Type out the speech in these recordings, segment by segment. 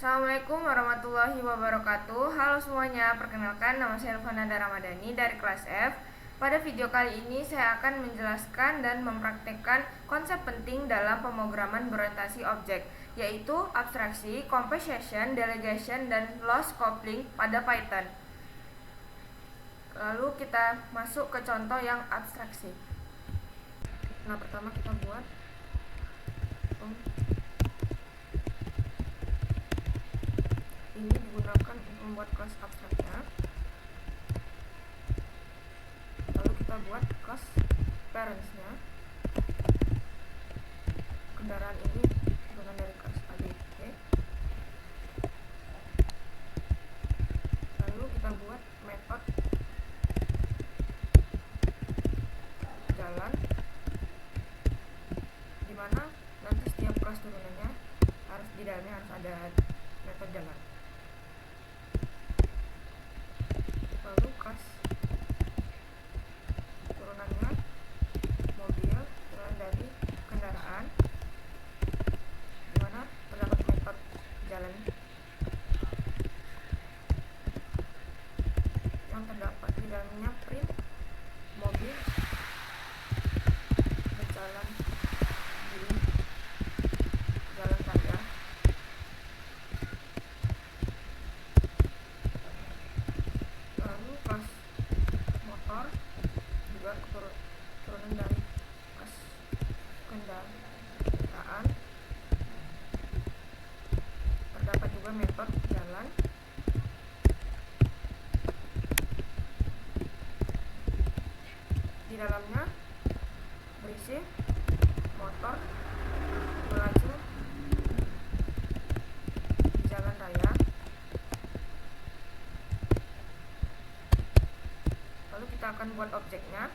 Assalamualaikum warahmatullahi wabarakatuh. Halo semuanya, perkenalkan nama saya Elvananda Ramadhani dari kelas F. Pada video kali ini saya akan menjelaskan dan mempraktekkan konsep penting dalam pemrograman berorientasi objek, yaitu abstraksi, composition, delegation, dan loss coupling pada Python. Lalu kita masuk ke contoh yang abstraksi. Nah, pertama kita buat ini digunakan untuk membuat kelas abstraknya. Lalu kita buat kelas parentsnya. Kendaraan ini bukan dari kelas ABCD. Lalu kita buat metode jalan, dimana nanti setiap kelas turunannya harus di dalamnya harus ada metode jalan. Lalu kelas turunannya mobil, turunan dari kendaraan, dimana terdapat metode jalan yang terdapat di dalamnya print mobil berjalan di jalan raya. Lalu kelas motor juga turunan dari kelas kendaraan, terdapat juga metode jalan. Di dalamnya berisi motor melaju di jalan raya. Lalu kita akan buat objeknya.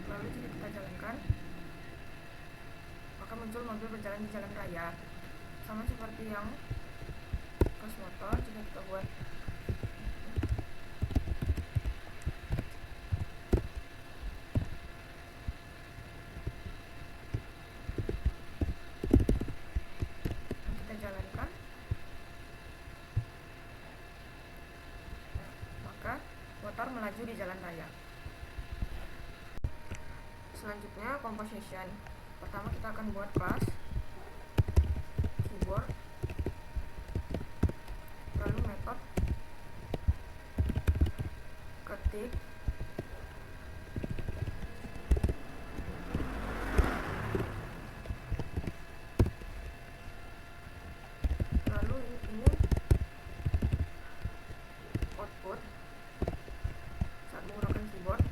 Lalu jika kita jalankan, maka muncul mobil berjalan di jalan raya. Sama seperti yang kelas motor, jika kita buat kita jalankan, maka motor melaju di jalan raya. Selanjutnya composition. Pertama kita akan buat kelas keyboard, lalu metode ketik, lalu ini output saat menggunakan keyboard.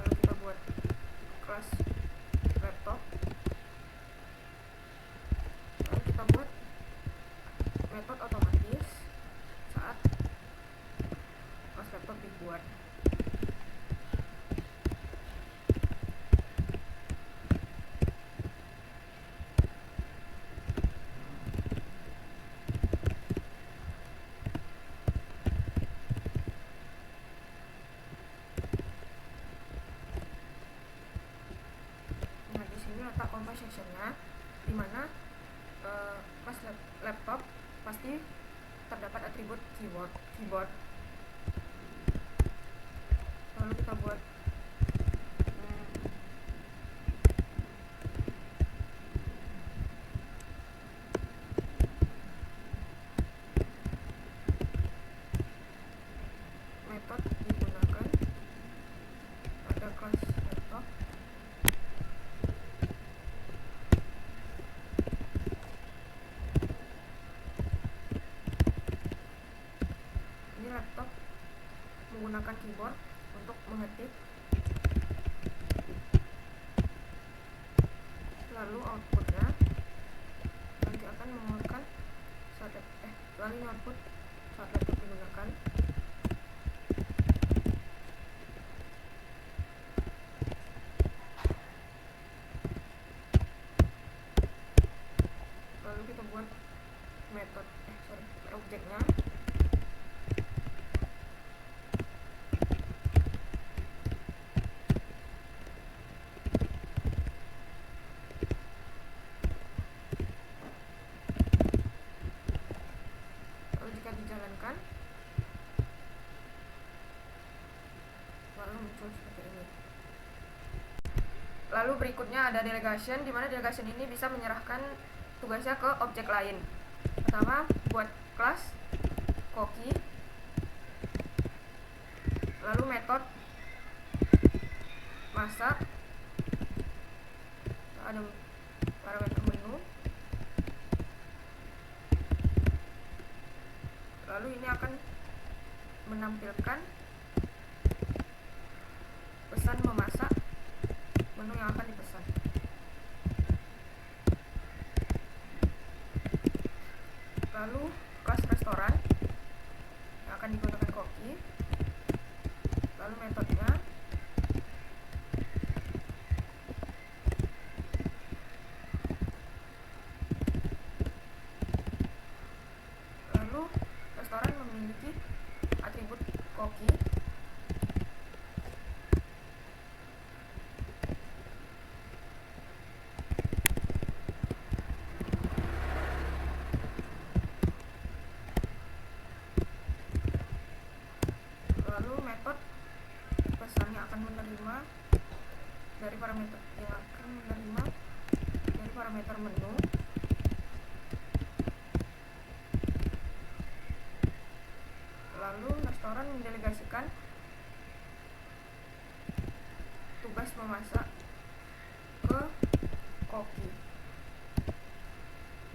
Lalu kita buat kelas laptop, lalu kita buat metode otomatis saat kelas laptop dibuat. Nah, di sini letak composition-nya, di mana pas laptop pasti terdapat atribut keyboard. Lalu kita buat metode digunakan pada kelas laptop. Ini laptop menggunakan keyboard untuk mengetik. Lalu outputnya nanti akan mengeluarkan lalu ini output saat laptop digunakan. Lalu kita buat objeknya. Lalu jika dijalankan, lalu muncul seperti ini. Lalu berikutnya ada delegation, di mana delegation ini bisa menyerahkan tugasnya ke objek lain. Pertama, buat kelas Koki, lalu metode masak, ada parameter menu, lalu ini akan menampilkan pesan memasak, menu yang akan dipesan. Lalu kelas restoran yang akan digunakan Koki, lalu metodenya, lalu restoran memiliki atribut Koki, lalu metode pesan yang akan menerima dari parameter menu, lalu restoran mendelegasikan tugas memasak ke Koki.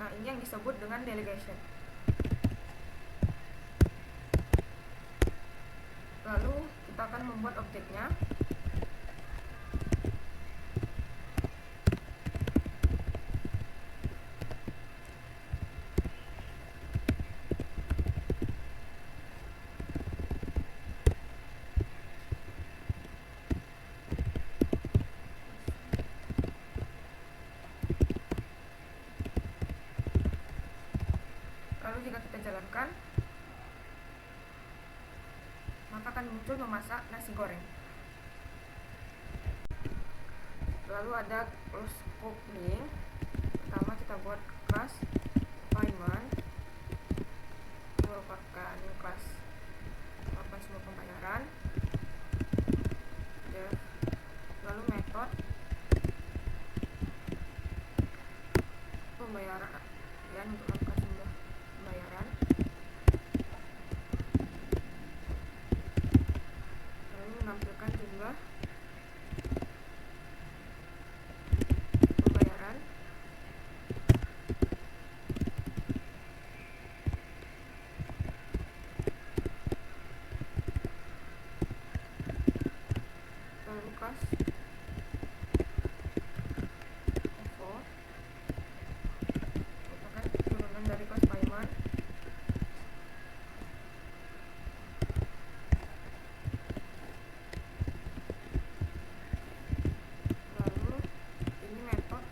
Nah, ini yang disebut dengan delegation. Lalu kita akan membuat objeknya. Lalu jika kita jalankan, maka akan muncul memasak nasi goreng. Lalu ada close cooking. Pertama kita buat kelas payment, merupakan kelas melakukan semua pembayaran. Lalu metode pembayaran untuk melakukan sebuah pembayaran. Lalu menampilkan jumlah pembayaran. Lalu kas info, merupakan turunan dari kelas payment. Lalu ini metode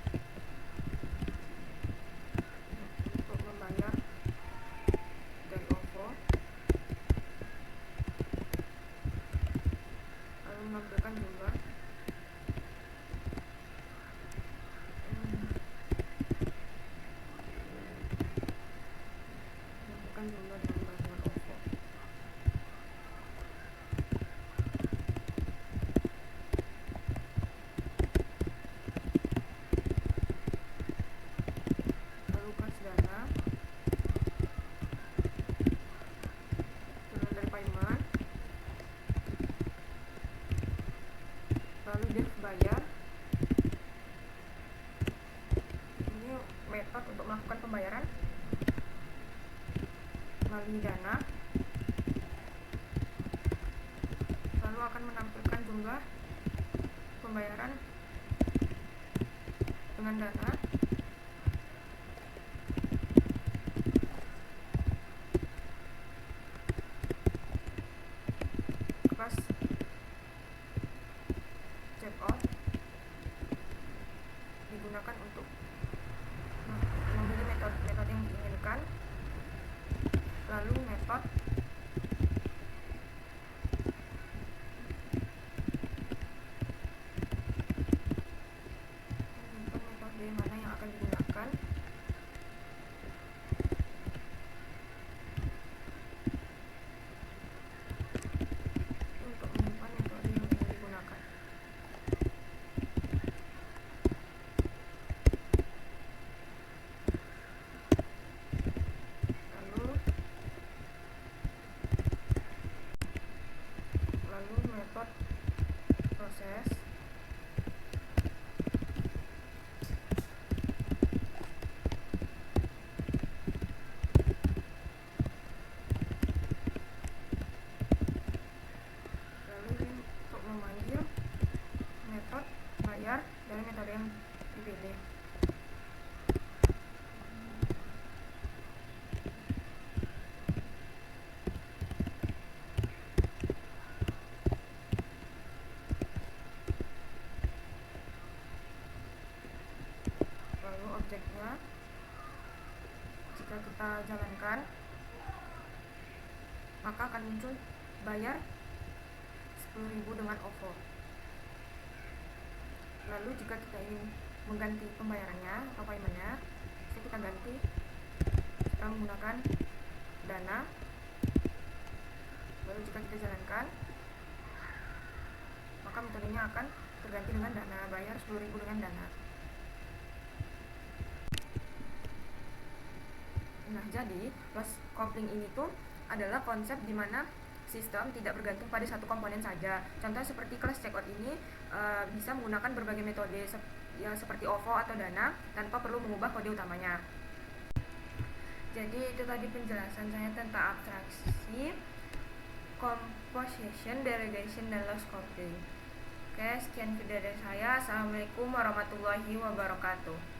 untuk membayar dari OVO. Lalu menampilkan jumlah dengan bantuan OVO. Lalu kas dana, turunan dari payment. Lalu dev bayar, ini metode untuk melakukan pembayaran melalui dana. Lalu akan menampilkan jumlah pembayaran dengan dana. Kelas checkout digunakan untuk memilih metode yang diinginkan. jika kita jalankan, maka akan muncul bayar 10.000 dengan OVO. Lalu jika kita ingin mengganti pembayarannya atau paymentnya, bisa kita ganti, kita menggunakan Dana. Lalu jika kita jalankan, maka metodenya akan terganti dengan Dana, bayar 10.000 dengan Dana. Nah, jadi loss coupling ini tuh adalah konsep di mana sistem tidak bergantung pada satu komponen saja. Contoh seperti kelas checkout ini bisa menggunakan berbagai metode seperti OVO atau Dana tanpa perlu mengubah kode utamanya. Jadi itu tadi penjelasan saya tentang abstraksi, composition, derivation, dan loss coupling. Oke, sekian video dari saya. Assalamualaikum warahmatullahi wabarakatuh.